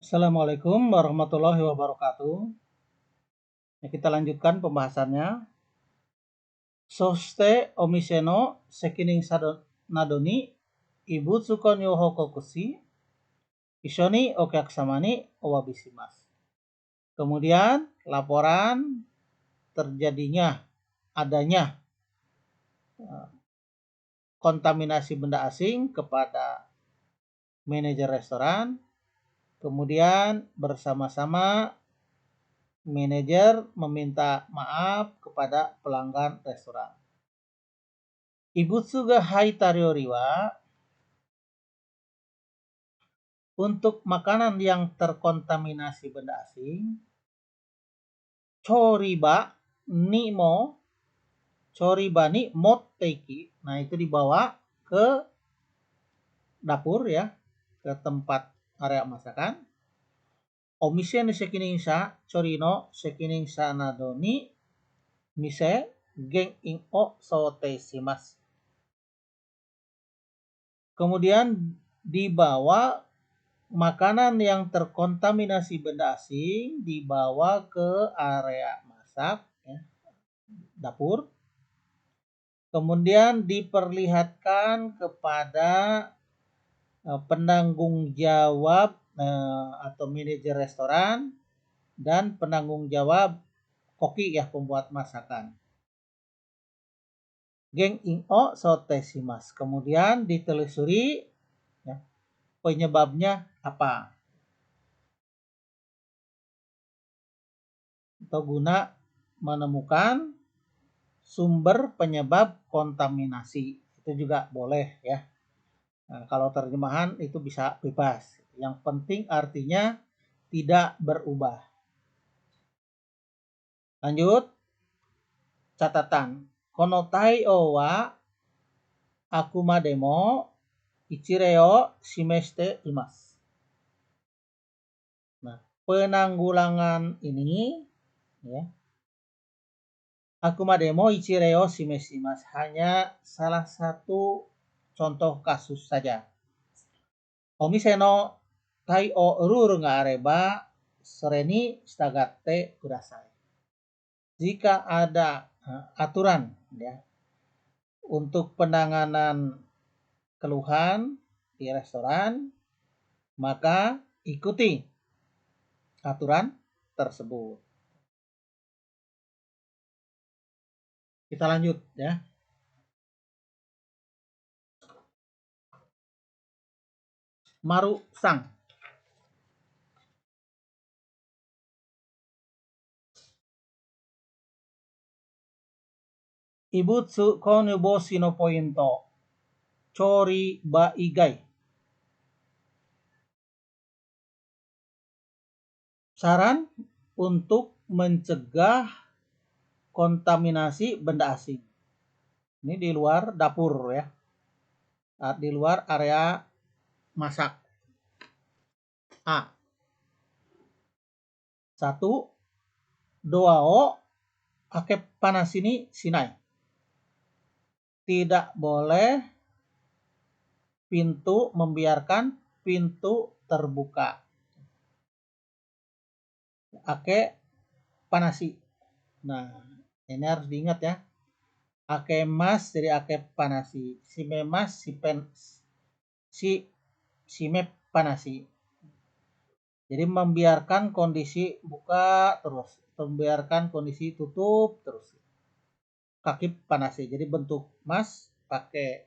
Assalamualaikum warahmatullahi wabarakatuh. Kita lanjutkan pembahasannya. Soste omise no sekining nadoni ibutsuko ni hokokushi isho ni okyakusama ni owabishimasu. Kemudian laporan adanya kontaminasi benda asing kepada manajer restoran. Kemudian bersama-sama manajer meminta maaf kepada pelanggan restoran. Ibutsu ga haita ryori wa untuk makanan yang terkontaminasi benda asing, choriba ni motteiki. Nah, itu dibawa ke dapur ya, ke tempat area masakan. Omise ni sekiningsha chori no sekiningsha nado ni mise gen-in o soutei shimasu. Kemudian dibawa makanan yang terkontaminasi benda asing dibawa ke area masak ya, dapur. Kemudian diperlihatkan kepada penanggung jawab atau manajer restoran dan penanggung jawab koki ya, pembuat masakan. Gen-in o soutei shimasu. Kemudian ditelusuri ya, penyebabnya apa. Atau guna menemukan sumber penyebab kontaminasi. Itu juga boleh ya. Nah, kalau terjemahan itu bisa bebas. Yang penting artinya tidak berubah. Lanjut. Catatan. Kono tai o wa akumade mo ichirei o shimeshite imasu. Nah, penanggulangan ini ya, akumade mo ichirei o shimeshite imasu, hanya salah satu contoh kasus saja. Omise no tai o ruru ga areba sore ni shitagatte kudasai. Jika ada aturan ya untuk penanganan keluhan di restoran, maka ikuti aturan tersebut. Kita lanjut ya. Maru-san. Ibutsu konuboshi no pointo. Chori ba igai. Saran untuk mencegah kontaminasi benda asing. Ini di luar dapur ya. Di luar area masak. A. 1. Doa o akepanasi ni shinai. Tidak boleh membiarkan pintu terbuka. Ake panasi. Nah, ini harus diingat ya. Ake mas jadi ake panasi. Shime mas shime panasi. Jadi membiarkan kondisi buka terus, membiarkan kondisi tutup terus. Kaki panasi. Jadi bentuk mas pakai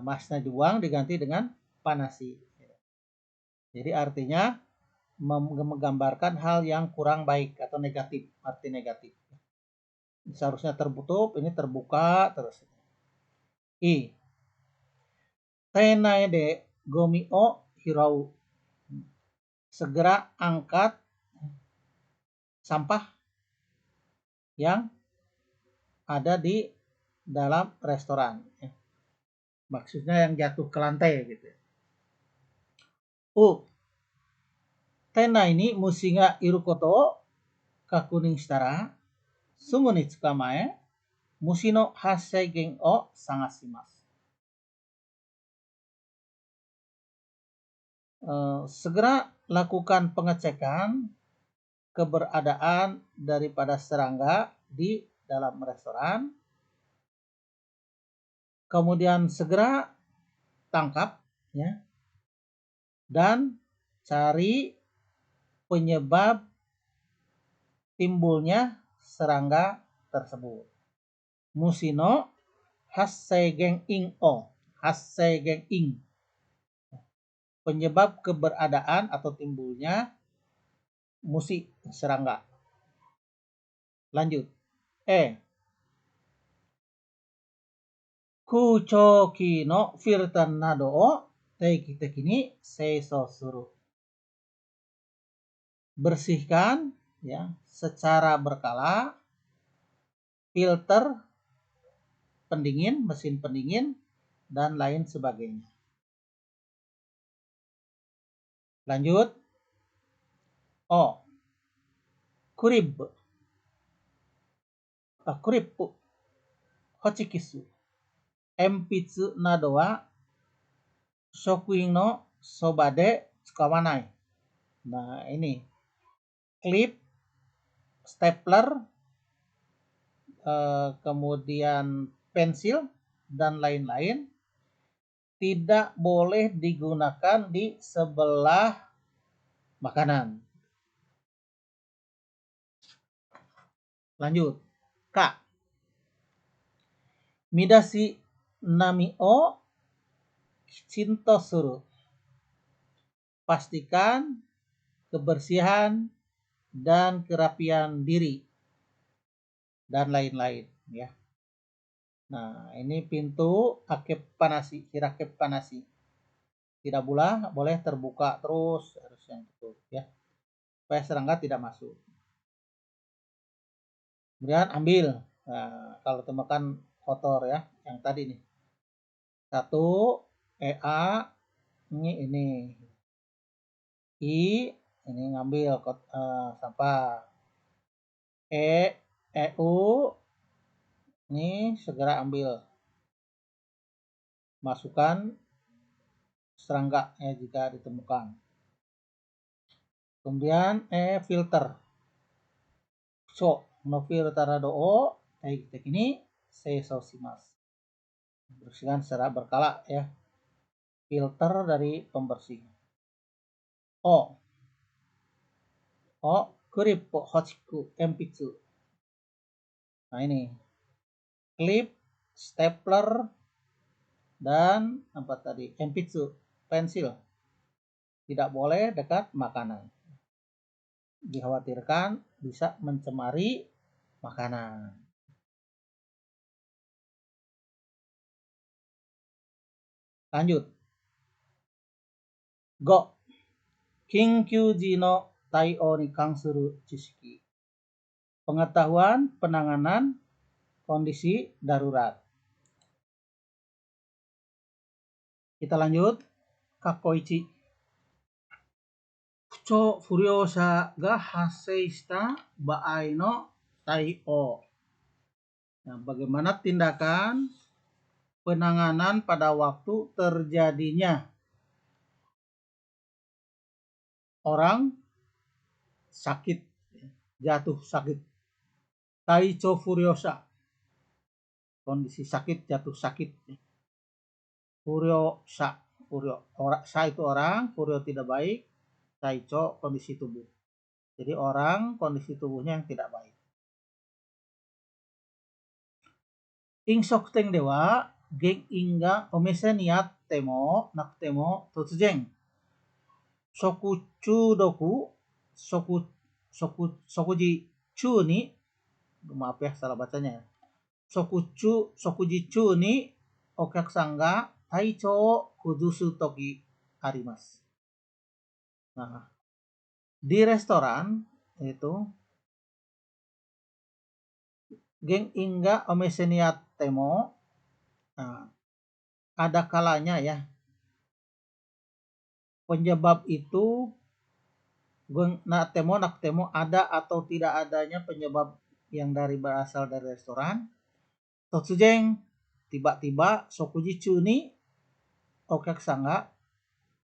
masnya dibuang diganti dengan panasi. Jadi artinya menggambarkan hal yang kurang baik atau negatif, arti negatif. Seharusnya tertutup, ini terbuka terus. I. Tenai de gomi o hirau. Segera angkat sampah yang ada di dalam restoran. Maksudnya yang jatuh ke lantai gitu. U. Tenai ni mushi ga iru koto o kakunin shitara sugu ni tsukamae mushi no hassei gen o sangashimasu. segera lakukan pengecekan keberadaan daripada serangga di dalam restoran. Kemudian segera tangkap ya, dan cari penyebab timbulnya serangga tersebut. Musino hassegeng ing o, hassegeng ing, penyebab keberadaan atau timbulnya musi serangga. Lanjut. Kuchoki no filter nado o teiki ni seiso suru. Bersihkan ya secara berkala filter pendingin, mesin pendingin dan lain sebagainya. Lanjut. Kurib hochikisu enpitsu nado wa shokuin no soba de tsukawanai. Nah, ini klip, stapler, kemudian pensil dan lain-lain tidak boleh digunakan di sebelah makanan. Lanjut. K. Midashi nami o kichinto suru. Pastikan kebersihan dan kerapian diri dan lain-lain ya. Nah, ini pintu akep panasi, hirakep panasi. Tidak boleh terbuka terus, harus yang tutup ya. Supaya serangga tidak masuk. Kemudian ambil. Nah, kalau temukan kotor ya, yang tadi nih. 1 EA ini. I ini ngambil sampah. EU ini segera ambil, masukkan serangga ya jika ditemukan. Kemudian filter. No filter do o ini seiso shimasu. Bersihkan secara berkala ya. Filter dari pembersih. Kurip hochiku enpitsu. Nah, ini klip, stapler, dan apa tadi? Enpitsu, pensil. Tidak boleh dekat makanan. Dikhawatirkan bisa mencemari makanan. Lanjut. Go. Kinkyuji no tai-o ni kansuru chishiki. Pengetahuan penanganan kondisi darurat. Kita lanjut. Kakoichi. Fucho furyosha ga hassei shita baai no tai-o. Nah, bagaimana tindakan penanganan pada waktu terjadinya orang sakit, jatuh sakit. Taicho furyosa, kondisi sakit, jatuh sakit. Furyosa, sa itu orang, furyo tidak baik, taicho kondisi tubuh. Jadi orang kondisi tubuhnya yang tidak baik. Ing sokteng dewa gen inga omese ni atte mo nakute mo totsuzen sokuchu doku sokuji chu ni, maaf ya salah bacanya. Sokuji chu ni okyakusan ga taicho o kuzusu toki arimasu. Nah, di restoran itu geng inga omese ni atte mo, nah, ada kalanya ya penyebab itu nakutemo ada atau tidak adanya penyebab yang berasal dari restoran. Totsujeng tiba-tiba sokuji chu ni okyakusan ga